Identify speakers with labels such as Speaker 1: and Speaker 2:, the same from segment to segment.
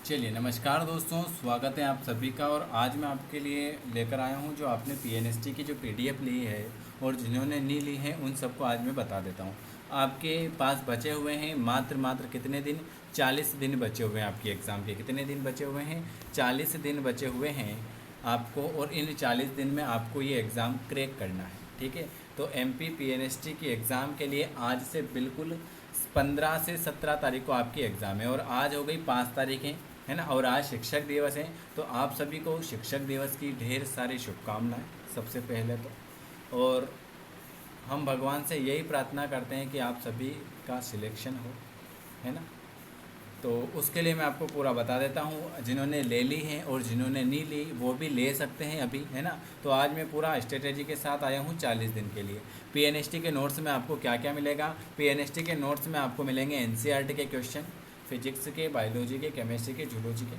Speaker 1: चलिए नमस्कार दोस्तों, स्वागत है आप सभी का। और आज मैं आपके लिए लेकर आया हूं जो आपने पीएनएसटी की जो पीडीएफ ली है और जिन्होंने नहीं ली है उन सबको आज मैं बता देता हूं। आपके पास बचे हुए हैं मात्र कितने दिन? 40 दिन बचे हुए हैं आपके एग्ज़ाम के। कितने दिन बचे हुए हैं? 40 दिन बचे हुए हैं आपको। और इन 40 दिन में आपको ये एग्ज़ाम क्रैक करना है, ठीक है। तो एमपी पीएनएसटी की एग्ज़ाम के लिए आज से बिल्कुल 15 से 17 तारीख को आपकी एग्ज़ाम है और आज हो गई 5 तारीखें, है ना। और आज शिक्षक दिवस है, तो आप सभी को शिक्षक दिवस की ढेर सारी शुभकामनाएं सबसे पहले तो। और हम भगवान से यही प्रार्थना करते हैं कि आप सभी का सिलेक्शन हो, है ना। तो उसके लिए मैं आपको पूरा बता देता हूँ। जिन्होंने ले ली है और जिन्होंने नहीं ली वो भी ले सकते हैं अभी, है ना। तो आज मैं पूरा स्ट्रेटेजी के साथ आया हूँ 40 दिन के लिए। पीएनएसटी के नोट्स में आपको क्या क्या मिलेगा? पीएनएसटी के नोट्स में आपको मिलेंगे एनसीईआरटी के क्वेश्चन, फिजिक्स के, बायोलॉजी के, केमिस्ट्री के, जूलॉजी के।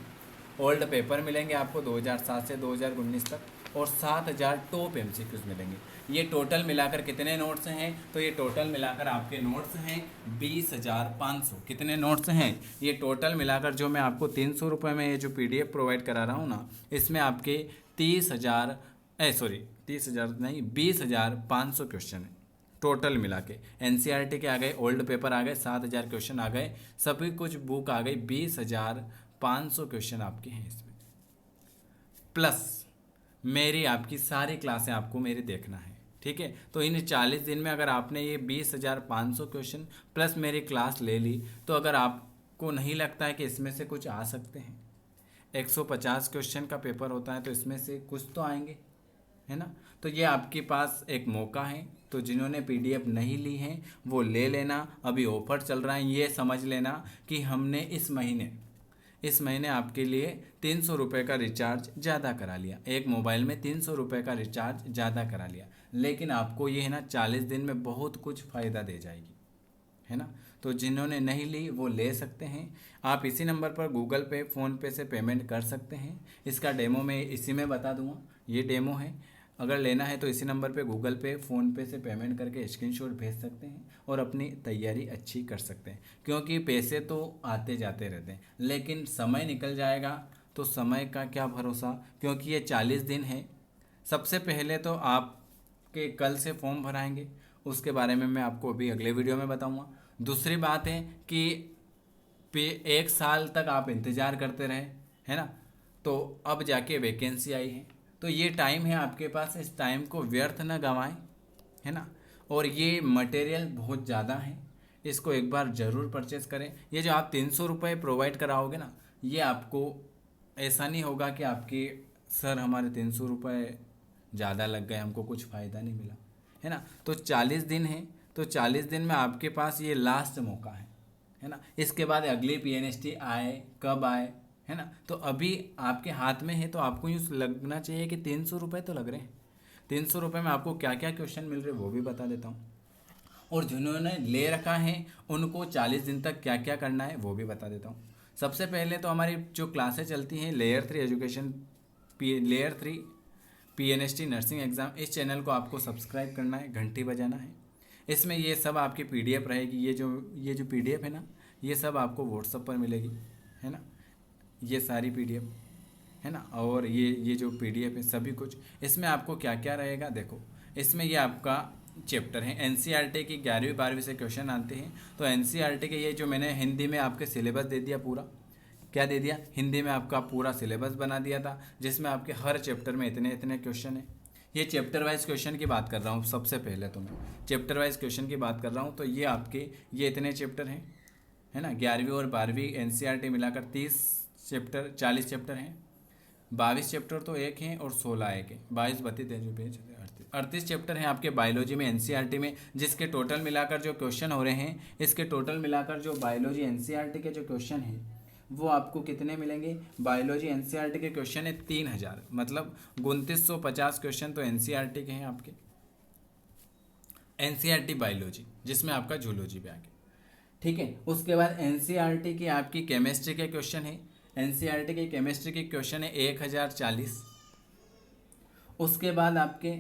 Speaker 1: ओल्ड पेपर मिलेंगे आपको 2007 से 2019 तक और 7000 टॉप एमसीक्यूज मिलेंगे। ये टोटल मिलाकर कितने नोट्स हैं? तो ये टोटल मिलाकर आपके नोट्स हैं 20,500। कितने नोट्स हैं? ये टोटल मिलाकर जो मैं आपको 300 रुपये में ये जो पीडीएफ प्रोवाइड करा रहा हूँ ना, इसमें आपके 30,000 नहीं 20,500 क्वेश्चन है टोटल मिला के। एनसीईआरटी के आ गए, ओल्ड पेपर आ गए, 7000 क्वेश्चन आ गए, सभी कुछ बुक आ गई, 20,500 क्वेश्चन आपके हैं इसमें। प्लस मेरी आपकी सारी क्लासें आपको मेरी देखना है, ठीक है। तो इन 40 दिन में अगर आपने ये 20,500 क्वेश्चन प्लस मेरी क्लास ले ली, तो अगर आपको नहीं लगता है कि इसमें से कुछ आ सकते हैं, 150 क्वेश्चन का पेपर होता है तो इसमें से कुछ तो आएंगे, है ना। तो ये आपके पास एक मौका है। तो जिन्होंने पीडीएफ नहीं ली है वो ले लेना, अभी ऑफर चल रहा है। ये समझ लेना कि हमने इस महीने आपके लिए 300 रुपये का रिचार्ज ज़्यादा करा लिया। एक मोबाइल में 300 रुपये का रिचार्ज ज़्यादा करा लिया, लेकिन आपको ये है ना 40 दिन में बहुत कुछ फ़ायदा दे जाएगी, है ना। तो जिन्होंने नहीं ली वो ले सकते हैं। आप इसी नंबर पर गूगल पे, फ़ोनपे से पेमेंट कर सकते हैं। इसका डेमो मैं इसी में बता दूंगा, ये डेमो है। अगर लेना है तो इसी नंबर पे गूगल पे, फ़ोनपे से पेमेंट करके स्क्रीनशॉट भेज सकते हैं और अपनी तैयारी अच्छी कर सकते हैं। क्योंकि पैसे तो आते जाते रहते हैं, लेकिन समय निकल जाएगा तो समय का क्या भरोसा। क्योंकि ये 40 दिन है। सबसे पहले तो आपके कल से फॉर्म भराएंगे, उसके बारे में मैं आपको अभी अगले वीडियो में बताऊंगा। दूसरी बात है कि 1 साल तक आप इंतज़ार करते रहे, है ना। तो अब जाके वैकेंसी आई है, तो ये टाइम है आपके पास, इस टाइम को व्यर्थ न गंवाएं, है ना। और ये मटेरियल बहुत ज़्यादा है, इसको एक बार ज़रूर परचेस करें। ये जो आप 300 रुपये प्रोवाइड कराओगे ना, ये आपको ऐसा नहीं होगा कि आपकी सर हमारे 300 रुपये ज़्यादा लग गए, हमको कुछ फ़ायदा नहीं मिला, है ना। तो 40 दिन है, तो 40 दिन में आपके पास ये लास्ट मौका है ना। इसके बाद अगली पीएनएसटी आए, कब आए, है ना। तो अभी आपके हाथ में है, तो आपको यूँ लगना चाहिए कि 300 रुपये तो लग रहे हैं। 300 रुपये में आपको क्या क्या क्वेश्चन मिल रहे हैं वो भी बता देता हूँ। और जिन्होंने ले रखा है उनको 40 दिन तक क्या क्या करना है वो भी बता देता हूँ। सबसे पहले तो हमारी जो क्लासें चलती हैं layer 3 education, layer 3 PNST nursing exam, इस चैनल को आपको सब्सक्राइब करना है, घंटी बजाना है। इसमें ये सब आपकी पीडीएफ रहेगी। ये जो पीडीएफ है ना, ये सब आपको व्हाट्सएप पर मिलेगी, है ना। ये सारी पीडीएफ, है ना। और ये जो पीडीएफ है सभी कुछ, इसमें आपको क्या क्या रहेगा देखो। इसमें ये आपका चैप्टर है एनसीईआरटी की 11वीं 12वीं से क्वेश्चन आते हैं। तो एनसीईआरटी के ये जो मैंने हिंदी में आपके सिलेबस दे दिया पूरा, क्या दे दिया, हिंदी में आपका पूरा सिलेबस बना दिया था, जिसमें आपके हर चैप्टर में इतने इतने क्वेश्चन है। ये चैप्टर वाइज क्वेश्चन की बात कर रहा हूँ। सबसे पहले तो मैं चैप्टर वाइज क्वेश्चन की बात कर रहा हूँ। तो ये आपके ये इतने चैप्टर हैं, है ना। 11वीं और 12वीं एनसीईआरटी मिलाकर 30 चैप्टर, 40 चैप्टर हैं। 22 चैप्टर तो एक हैं और 16 एक है, 22 32 23 38 चैप्टर हैं आपके बायोलॉजी में एनसीईआरटी में, जिसके टोटल मिलाकर जो क्वेश्चन हो रहे हैं, इसके टोटल मिलाकर जो बायोलॉजी एनसीईआरटी के जो क्वेश्चन हैं वो आपको कितने मिलेंगे? बायोलॉजी एनसीईआरटी के क्वेश्चन है 3000, मतलब 2950 क्वेश्चन तो एनसीईआरटी के हैं आपके। एनसीईआरटी बायोलॉजी जिसमें आपका जूलॉजी भी आ गया, ठीक है। उसके बाद एनसीईआरटी की आपकी केमिस्ट्री के क्वेश्चन है। एनसीईआरटी की केमिस्ट्री के क्वेश्चन है 1040। उसके बाद आपके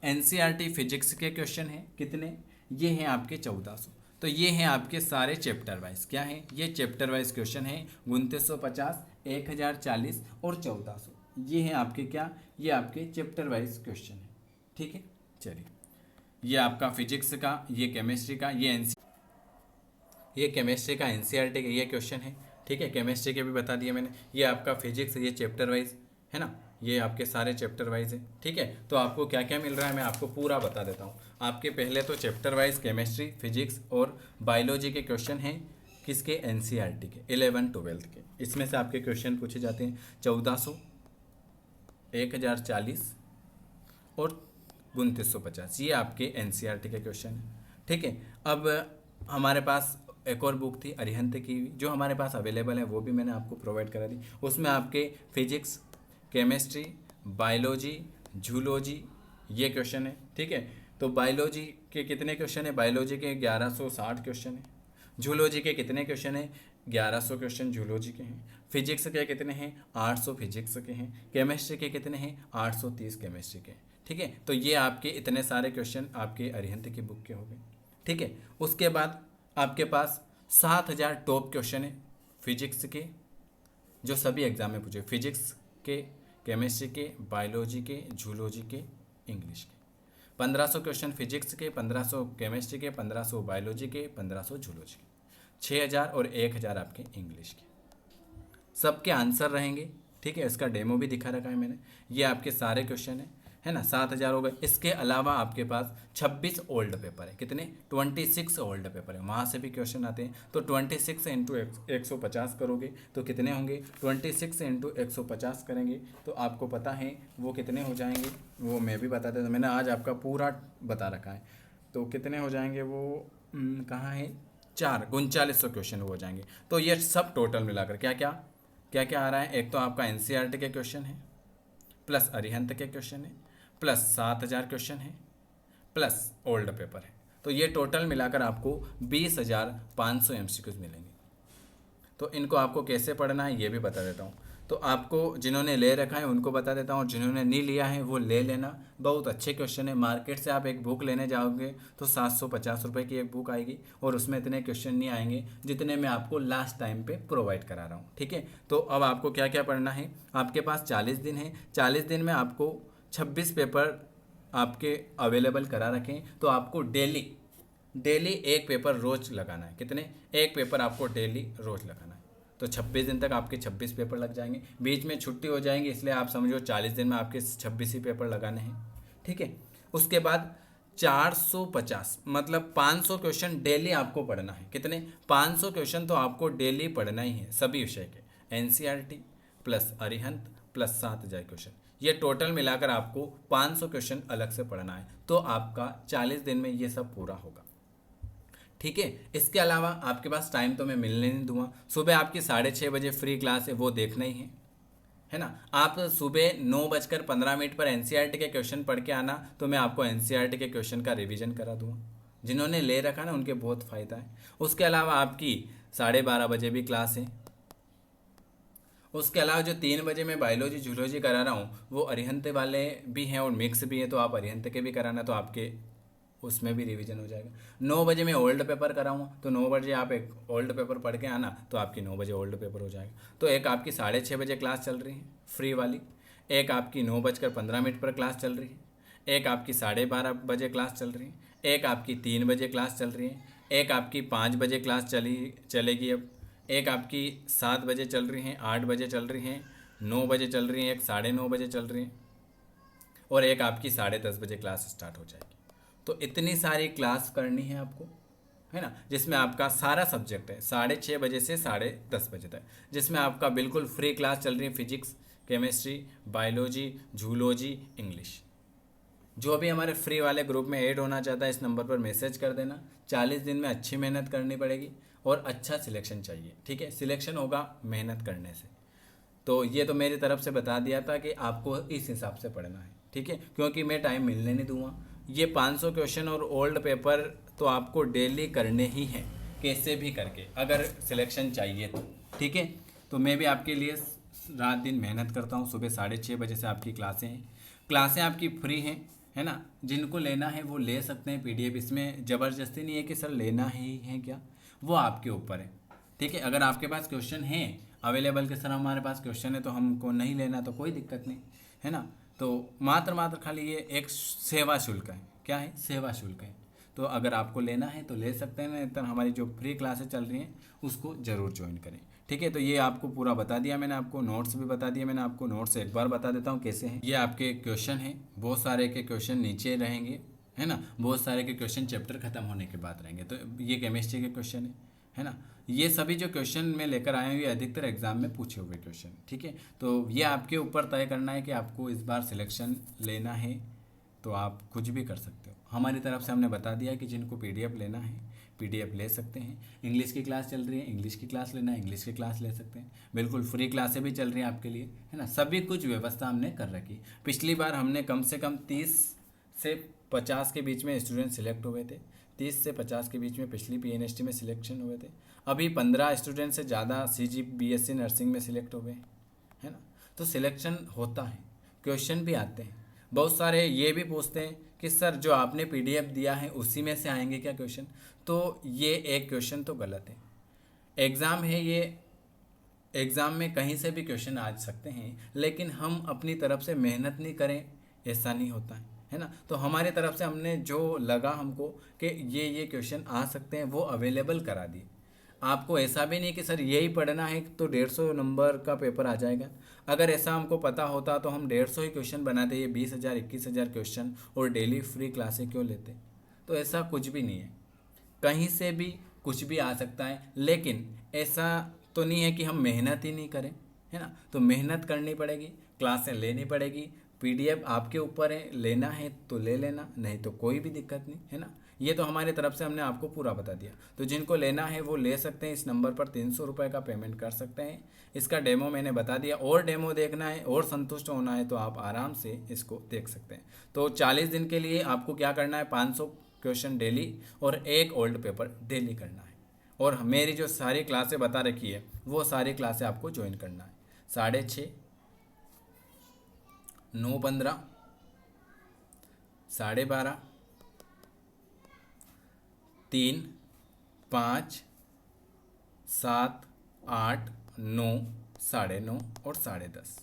Speaker 1: एनसीईआरटी फिजिक्स के क्वेश्चन हैं कितने? ये हैं आपके 1400। तो ये हैं आपके सारे चैप्टर वाइज, क्या है ये चैप्टर वाइज क्वेश्चन है 2950, 1040 और 1400। ये हैं आपके क्या, ये आपके चैप्टर वाइज क्वेश्चन है। ठीक है, चलिए ये आपका फिजिक्स का, ये केमिस्ट्री का, ये केमिस्ट्री का एनसीईआरटी का ये क्वेश्चन है। ठीक है, केमिस्ट्री के भी बता दिया मैंने। ये आपका फिजिक्स, ये चैप्टर वाइज है ना, ये आपके सारे चैप्टर वाइज है। ठीक है, तो आपको क्या क्या मिल रहा है मैं आपको पूरा बता देता हूँ। आपके पहले तो चैप्टर वाइज केमिस्ट्री, फिजिक्स और बायोलॉजी के क्वेश्चन हैं किसके, एनसीईआरटी के 11 12 के। इसमें से आपके क्वेश्चन पूछे जाते हैं 1400, 1040 और 2950, ये आपके एनसीईआरटी के क्वेश्चन हैं। ठीक है, अब हमारे पास एक और बुक थी अरिहंत की, जो हमारे पास अवेलेबल है, वो भी मैंने आपको प्रोवाइड करा दी। उसमें आपके फिजिक्स, केमिस्ट्री, बायोलॉजी, जूलॉजी ये क्वेश्चन है। ठीक है, तो बायोलॉजी के कितने क्वेश्चन है, बायोलॉजी के 1160 क्वेश्चन है। जूलॉजी के कितने क्वेश्चन है, 1100 क्वेश्चन जूलॉजी के हैं। फिजिक्स के कितने हैं, 800 फिजिक्स के हैं। केमिस्ट्री के कितने हैं, 830 केमिस्ट्री के। ठीक है, तो ये आपके इतने सारे क्वेश्चन आपके अरिहंत की बुक के हो गए। ठीक है, उसके बाद आपके पास 7000 टॉप क्वेश्चन है फिजिक्स के, जो सभी एग्जाम में पूछे, फिजिक्स के, केमिस्ट्री के, बायोलॉजी के, जूलॉजी के, इंग्लिश के। 1500 क्वेश्चन फिजिक्स के, 1500 केमिस्ट्री के, 1500 बायोलॉजी के, 1500 जूलॉजी के, 6000 और 1000 आपके इंग्लिश के। सबके आंसर रहेंगे। ठीक है, इसका डेमो भी दिखा रखा है मैंने। ये आपके सारे क्वेश्चन है ना, 7000 हो गए। इसके अलावा आपके पास 26 ओल्ड पेपर है। कितने, 26 ओल्ड पेपर है, वहाँ से भी क्वेश्चन आते हैं। तो 26 इंटू 150 करोगे तो कितने होंगे, 26 इंटू 150 करेंगे तो आपको पता है वो कितने हो जाएंगे, वो मैं भी बता देता, मैंने आज आपका पूरा बता रखा है। तो कितने हो जाएंगे वो, कहाँ है, 4900 क्वेश्चन हो जाएंगे। तो ये सब टोटल मिलाकर क्या क्या आ रहा है, एक तो आपका एनसीईआरटी के क्वेश्चन है, प्लस अरिहंत के क्वेश्चन है, प्लस 7000 क्वेश्चन है, प्लस ओल्ड पेपर है। तो ये टोटल मिलाकर आपको 20,500 एमसीक्यूज मिलेंगे। तो इनको आपको कैसे पढ़ना है ये भी बता देता हूँ। तो आपको जिन्होंने ले रखा है उनको बता देता हूँ, जिन्होंने नहीं लिया है वो ले लेना। बहुत अच्छे क्वेश्चन है। मार्केट से आप एक बुक लेने जाओगे तो 750 रुपये की एक बुक आएगी और उसमें इतने क्वेश्चन नहीं आएंगे जितने मैं आपको लास्ट टाइम पे प्रोवाइड करा रहा हूँ। ठीक है, तो अब आपको क्या क्या पढ़ना है, आपके पास 40 दिन है। 40 दिन में आपको 26 पेपर आपके अवेलेबल करा रखें। तो आपको डेली एक पेपर रोज लगाना है। कितने, एक पेपर आपको डेली रोज लगाना है। तो 26 दिन तक आपके 26 पेपर लग जाएंगे। बीच में छुट्टी हो जाएंगी, इसलिए आप समझो 40 दिन में आपके 26 ही पेपर लगाने हैं। ठीक है, उसके बाद 450 मतलब 500 क्वेश्चन डेली आपको पढ़ना है। कितने, 500 क्वेश्चन तो आपको डेली पढ़ना ही है सभी विषय के, NCERT plus Arihant plus 7000 question. ये टोटल मिलाकर आपको 500 क्वेश्चन अलग से पढ़ना है। तो आपका 40 दिन में ये सब पूरा होगा। ठीक है, इसके अलावा आपके पास टाइम तो मैं मिलने नहीं दूंगा। सुबह आपकी 6:30 बजे फ्री क्लास है, वो देखना ही है ना। आप सुबह 9:15 पर एनसीईआरटी के क्वेश्चन पढ़ के आना, तो मैं आपको एनसीईआरटी के क्वेश्चन का रिवीजन करा दूंगा। जिन्होंने ले रखा ना उनके बहुत फ़ायदा है। उसके अलावा आपकी 12:30 बजे भी क्लास है। उसके अलावा जो 3 बजे मैं बायोलॉजी जूलॉजी करा रहा हूँ वो अरिहंत वाले भी हैं और मिक्स भी हैं, तो आप अरिहंत के भी कराना, तो आपके उसमें भी रिवीजन हो जाएगा। 9 बजे मैं ओल्ड पेपर कराऊंगा, तो 9 बजे आप एक ओल्ड पेपर पढ़ के आना, तो आपकी 9 बजे ओल्ड पेपर हो जाएगा। तो एक आपकी 6:30 बजे क्लास चल रही है फ्री वाली, एक आपकी 9:15 पर क्लास चल रही है, एक आपकी 12:30 बजे क्लास चल रही है, एक आपकी 3 बजे क्लास चल रही है, एक आपकी 5 बजे क्लास चलेगी अब, एक आपकी 7 बजे चल रही हैं, 8 बजे चल रही हैं, 9 बजे चल रही हैं, एक 9:30 बजे चल रही हैं, और एक आपकी 10:30 बजे क्लास स्टार्ट हो जाएगी। तो इतनी सारी क्लास करनी है आपको, है ना, जिसमें आपका सारा सब्जेक्ट है 6:30 बजे से 10:30 बजे तक, जिसमें आपका बिल्कुल फ्री क्लास चल रही है। Physics, chemistry, biology, zoology, English. जो भी हमारे फ्री वाले ग्रुप में ऐड होना चाहता है इस नंबर पर मैसेज कर देना। 40 दिन में अच्छी मेहनत करनी पड़ेगी और अच्छा सिलेक्शन चाहिए। ठीक है, सिलेक्शन होगा मेहनत करने से। तो ये तो मेरी तरफ से बता दिया था कि आपको इस हिसाब से पढ़ना है। ठीक है, क्योंकि मैं टाइम मिलने नहीं दूंगा। ये 500 क्वेश्चन और ओल्ड पेपर तो आपको डेली करने ही हैं, कैसे भी करके, अगर सिलेक्शन चाहिए तो। ठीक है, तो मैं भी आपके लिए रात दिन मेहनत करता हूँ। सुबह 6:30 बजे से आपकी क्लासें हैं। क्लासें आपकी फ्री हैं, है ना। जिनको लेना है वो ले सकते हैं पीडीएफ, इसमें ज़बरदस्ती नहीं है कि सर लेना ही है क्या, वो आपके ऊपर है। ठीक है, अगर आपके पास क्वेश्चन है अवेलेबल कि सर हमारे पास क्वेश्चन है तो हमको नहीं लेना तो कोई दिक्कत नहीं, है ना। तो मात्र खाली ये एक सेवा शुल्क है। क्या है? सेवा शुल्क है। तो अगर आपको लेना है तो ले सकते हैं, नहीं तो हमारी जो फ्री क्लासेस चल रही हैं उसको ज़रूर ज्वाइन करें। ठीक है, तो ये आपको पूरा बता दिया मैंने, आपको नोट्स भी बता दिया मैंने, आपको नोट्स एक बार बता देता हूँ कैसे हैं। ये आपके क्वेश्चन हैं, बहुत सारे के क्वेश्चन नीचे रहेंगे, है ना। बहुत सारे के क्वेश्चन चैप्टर खत्म होने के बाद रहेंगे। तो ये केमिस्ट्री के क्वेश्चन है ना। ये सभी जो क्वेश्चन मैं लेकर आया हूँ ये अधिकतर एग्जाम में पूछे हुए क्वेश्चन। ठीक है, तो ये आपके ऊपर तय करना है कि आपको इस बार सिलेक्शन लेना है तो आप कुछ भी कर सकते हो। हमारी तरफ से हमने बता दिया कि जिनको पीडीएफ लेना है पीडीएफ ले सकते हैं। इंग्लिश की क्लास चल रही है, इंग्लिश की क्लास लेना है इंग्लिश की क्लास ले सकते हैं। बिल्कुल फ्री क्लासें भी चल रही हैं आपके लिए, है ना। सभी कुछ व्यवस्था हमने कर रखी। पिछली बार हमने कम से कम 30 से 50 के बीच में स्टूडेंट सिलेक्ट हुए थे। 30 से 50 के बीच में पिछली पीएनएसटी में सिलेक्शन हुए थे। अभी 15 स्टूडेंट से ज़्यादा सीजी बीएससी नर्सिंग में सिलेक्ट हो गए, है ना। तो सिलेक्शन होता है, क्वेश्चन भी आते हैं। बहुत सारे ये भी पूछते हैं कि सर जो आपने पीडीएफ दिया है उसी में से आएंगे क्या क्वेश्चन। तो ये एक क्वेश्चन तो गलत है। एग्ज़ाम है ये, एग्ज़ाम में कहीं से भी क्वेश्चन आ सकते हैं, लेकिन हम अपनी तरफ से मेहनत नहीं करें ऐसा नहीं होता है ना। तो हमारे तरफ से हमने जो लगा हमको कि ये क्वेश्चन आ सकते हैं वो अवेलेबल करा दिए। आपको ऐसा भी नहीं कि सर यही पढ़ना है तो 150 नंबर का पेपर आ जाएगा। अगर ऐसा हमको पता होता तो हम 150 ही क्वेश्चन बनाते, ये 20,000 21,000 क्वेश्चन और डेली फ्री क्लासें क्यों लेते। तो ऐसा कुछ भी नहीं है, कहीं से भी कुछ भी आ सकता है। लेकिन ऐसा तो नहीं है कि हम मेहनत ही नहीं करें, है ना। तो मेहनत करनी पड़ेगी, क्लासें लेनी पड़ेगी। पीडीएफ आपके ऊपर है, लेना है तो ले लेना, नहीं तो कोई भी दिक्कत नहीं, है ना। ये तो हमारी तरफ से हमने आपको पूरा बता दिया। तो जिनको लेना है वो ले सकते हैं, इस नंबर पर 300 रुपये का पेमेंट कर सकते हैं। इसका डेमो मैंने बता दिया, और डेमो देखना है और संतुष्ट होना है तो आप आराम से इसको देख सकते हैं। तो 40 दिन के लिए आपको क्या करना है, 500 क्वेश्चन डेली और एक ओल्ड पेपर डेली करना है। और मेरी जो सारी क्लासें बता रखी है वो सारी क्लासें आपको ज्वाइन करना है। 6:30, 9:15, 12:30, 3, 5, 7, 8, 9, 9:30 और 10:30।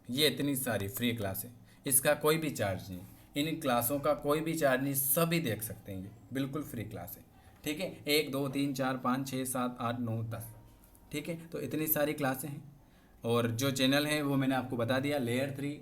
Speaker 1: ये इतनी सारी फ्री क्लास है, इसका कोई भी चार्ज नहीं। इन क्लासों का कोई भी चार्ज नहीं, सभी देख सकते हैं, ये बिल्कुल फ्री क्लास है। ठीक है, 1 2 3 4 5 6 7 8 9 10। ठीक है, तो इतनी सारी क्लासें हैं। और जो चैनल है वो मैंने आपको बता दिया, layer 3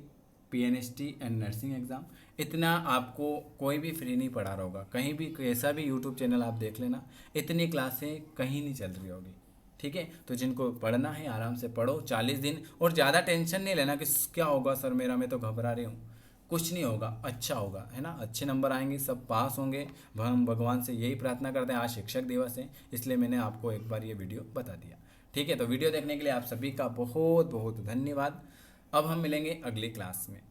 Speaker 1: PNST and nursing exam. इतना आपको कोई भी फ्री नहीं पढ़ा रहा होगा, कहीं भी कैसा भी यूट्यूब चैनल आप देख लेना, इतनी क्लासें कहीं नहीं चल रही होगी। ठीक है, तो जिनको पढ़ना है आराम से पढ़ो 40 दिन। और ज़्यादा टेंशन नहीं लेना कि क्या होगा सर मेरा, मैं तो घबरा रही हूँ। कुछ नहीं होगा, अच्छा होगा, है ना। अच्छे नंबर आएंगे, सब पास होंगे। हम भगवान से यही प्रार्थना करते हैं। आज शिक्षक दिवस है, इसलिए मैंने आपको एक बार ये वीडियो बता दिया। ठीक है, तो वीडियो देखने के लिए आप सभी का बहुत बहुत धन्यवाद। अब हम मिलेंगे अगली क्लास में।